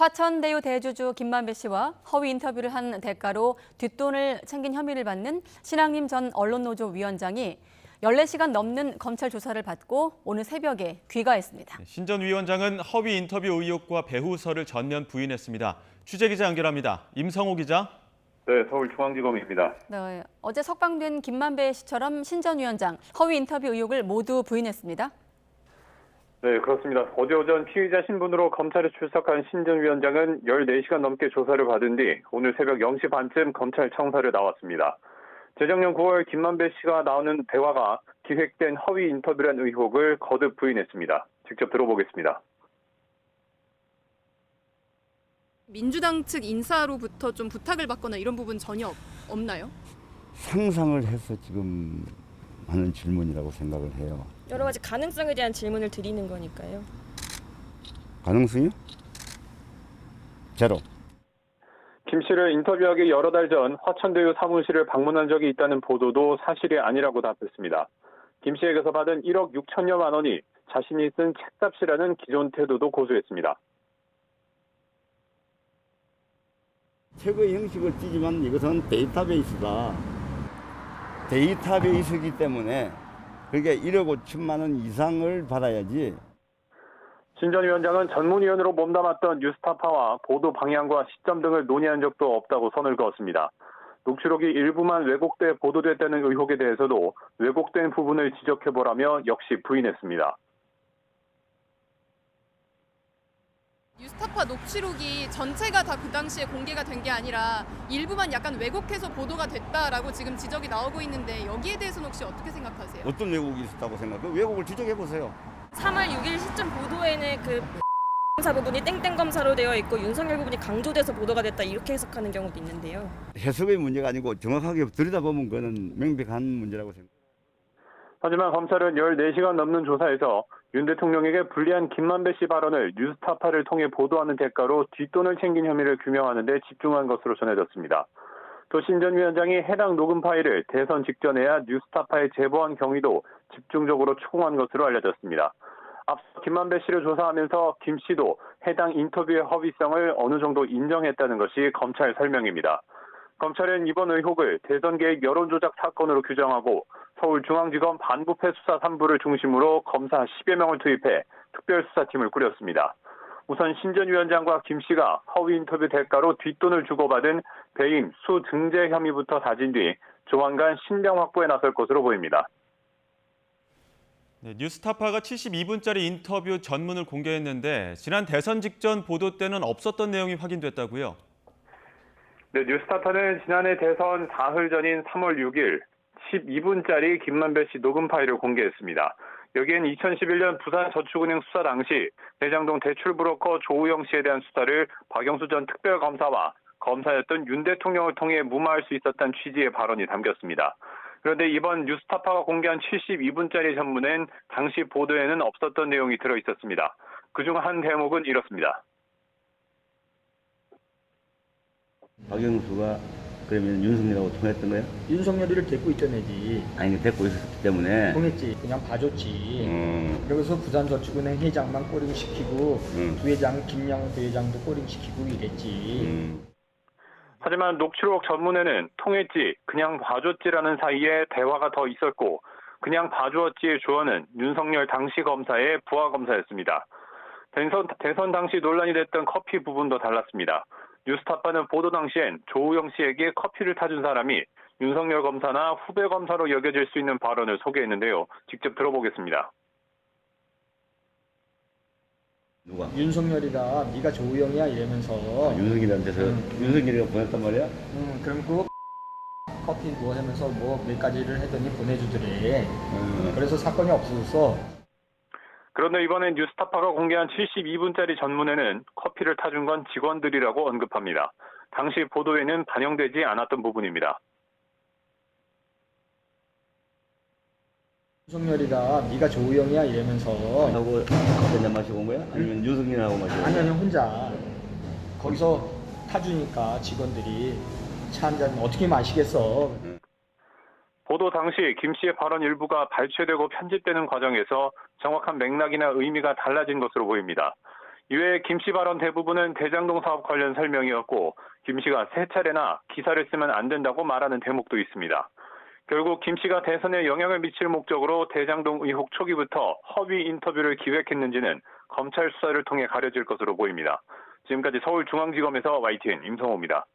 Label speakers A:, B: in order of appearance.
A: 화천대유 대주주 김만배 씨와 허위 인터뷰를 한 대가로 뒷돈을 챙긴 혐의를 받는 신학림 전 언론노조 위원장이 14시간 넘는 검찰 조사를 받고 오늘 새벽에 귀가했습니다.
B: 신 전 위원장은 허위 인터뷰 의혹과 배후설을 전면 부인했습니다. 취재기자 연결합니다. 임성호 기자.
C: 네, 서울중앙지검입니다.
A: 네, 어제 석방된 김만배 씨처럼 신 전 위원장 허위 인터뷰 의혹을 모두 부인했습니다.
C: 네, 그렇습니다. 어제 오전 피의자 신분으로 검찰에 출석한 신 전 위원장은 14시간 넘게 조사를 받은 뒤 오늘 새벽 0시 반쯤 검찰 청사를 나왔습니다. 재작년 9월 김만배 씨가 나오는 대화가 기획된 허위 인터뷰란 의혹을 거듭 부인했습니다. 직접 들어보겠습니다.
D: 민주당 측 인사로부터 좀 부탁을 받거나 이런 부분 전혀 없나요?
E: 상상을 해서 지금 하는 질문이라고 생각을 해요.
F: 여러 가지 가능성에 대한 질문을 드리는 거니까요.
E: 가능성이요? 제로.
C: 김 씨를 인터뷰하기 여러 달 전 화천대유 사무실을 방문한 적이 있다는 보도도 사실이 아니라고 답했습니다. 김 씨에게서 받은 1억 6천여만 원이 자신이 쓴 책값이라는 기존 태도도 고수했습니다.
E: 최고의 형식을 띠지만 이것은 데이터베이스다. 데이터베이스이기 때문에 그게 1억 5천만 원 이상을 받아야지.
C: 신 전 위원장은 전문위원으로 몸담았던 뉴스타파와 보도 방향과 시점 등을 논의한 적도 없다고 선을 그었습니다. 녹취록이 일부만 왜곡돼 보도됐다는 의혹에 대해서도 왜곡된 부분을 지적해보라며 역시 부인했습니다.
D: 뉴스타파 녹취록이 전체가 다 그 당시에 공개가 된 게 아니라 일부만 약간 왜곡해서 보도가 됐다라고 지금 지적이 나오고 있는데 여기에 대해서는 혹시 어떻게 생각하세요?
E: 어떤 왜곡이 있었다고 생각해요? 왜곡을 지적해보세요.
F: 3월 6일 시점 보도에는 그 검사 부분이 땡땡 검사로 되어 있고 윤석열 부분이 강조돼서 보도가 됐다 이렇게 해석하는 경우도 있는데요.
E: 해석의 문제가 아니고 정확하게 들여다보면 그거는 명백한 문제라고 생각해요.
C: 하지만 검찰은 14시간 넘는 조사에서 윤 대통령에게 불리한 김만배 씨 발언을 뉴스타파를 통해 보도하는 대가로 뒷돈을 챙긴 혐의를 규명하는 데 집중한 것으로 전해졌습니다. 또 신 전 위원장이 해당 녹음 파일을 대선 직전에야 뉴스타파에 제보한 경위도 집중적으로 추궁한 것으로 알려졌습니다. 앞서 김만배 씨를 조사하면서 김 씨도 해당 인터뷰의 허위성을 어느 정도 인정했다는 것이 검찰 설명입니다. 검찰은 이번 의혹을 대선 계획 여론조작 사건으로 규정하고 서울중앙지검 반부패 수사 3부를 중심으로 검사 10여 명을 투입해 특별수사팀을 꾸렸습니다. 우선 신 전 위원장과 김 씨가 허위 인터뷰 대가로 뒷돈을 주고받은 배임, 수증제 혐의부터 다진 뒤 조만간 신병 확보에 나설 것으로 보입니다.
B: 네, 뉴스타파가 72분짜리 인터뷰 전문을 공개했는데 지난 대선 직전 보도 때는 없었던 내용이 확인됐다고요?
C: 네, 뉴스타파는 지난해 대선 사흘 전인 3월 6일 12분짜리 김만배 씨 녹음 파일을 공개했습니다. 여기엔 2011년 부산저축은행 수사 당시 대장동 대출브로커 조우영 씨에 대한 수사를 박영수 전 특별검사와 검사였던 윤 대통령을 통해 무마할 수 있었다는 취지의 발언이 담겼습니다. 그런데 이번 뉴스타파가 공개한 72분짜리 전문엔 당시 보도에는 없었던 내용이 들어있었습니다. 그중 한 대목은 이렇습니다.
E: 박영수가 그러면 윤석열하고 통했던 거야?
G: 윤석열이를 데리고 있던 애지.
E: 아니 데리고 있었기 때문에.
G: 통했지. 그냥 봐줬지. 그래서 부산저축은행 회장만 꼬리고 시키고 부회장 김양 부회장도 꼬리고 시키고 이랬지.
C: 하지만 녹취록 전문에는 통했지, 그냥 봐줬지라는 사이에 대화가 더 있었고 그냥 봐주었지의 주어는 윤석열 당시 검사의 부하 검사였습니다. 대선 당시 논란이 됐던 커피 부분도 달랐습니다. 뉴스타파는 보도 당시엔 조우영 씨에게 커피를 타준 사람이 윤석열 검사나 후배 검사로 여겨질 수 있는 발언을 소개했는데요. 직접 들어보겠습니다.
E: 누가?
G: 윤석열이가 네가 조우영이야 이러면서.
E: 윤석열한테서 윤석열이가 보냈단 말이야?
G: 그럼 그 커피 뭐 하면서 뭐 몇 가지를 했더니 보내주더래. 그래서 사건이 없어졌어.
C: 그런데 이번엔 뉴스타파가 공개한 72분짜리 전문에는 커피를 타준 건 직원들이라고 언급합니다. 당시 보도에는 반영되지 않았던 부분입니다.
G: 윤석열이가 네가 조우영이야 이러면서.
E: 하고 커피 한잔 마시고 온 거야? 아니면 윤석열하고 마시고 온 거야?
G: 아니 혼자. 거기서 타주니까 직원들이 차 한 잔 어떻게 마시겠어.
C: 보도 당시 김 씨의 발언 일부가 발췌되고 편집되는 과정에서 정확한 맥락이나 의미가 달라진 것으로 보입니다. 이외에 김 씨 발언 대부분은 대장동 사업 관련 설명이었고 김 씨가 세 차례나 기사를 쓰면 안 된다고 말하는 대목도 있습니다. 결국 김 씨가 대선에 영향을 미칠 목적으로 대장동 의혹 초기부터 허위 인터뷰를 기획했는지는 검찰 수사를 통해 가려질 것으로 보입니다. 지금까지 서울중앙지검에서 YTN 임성호입니다.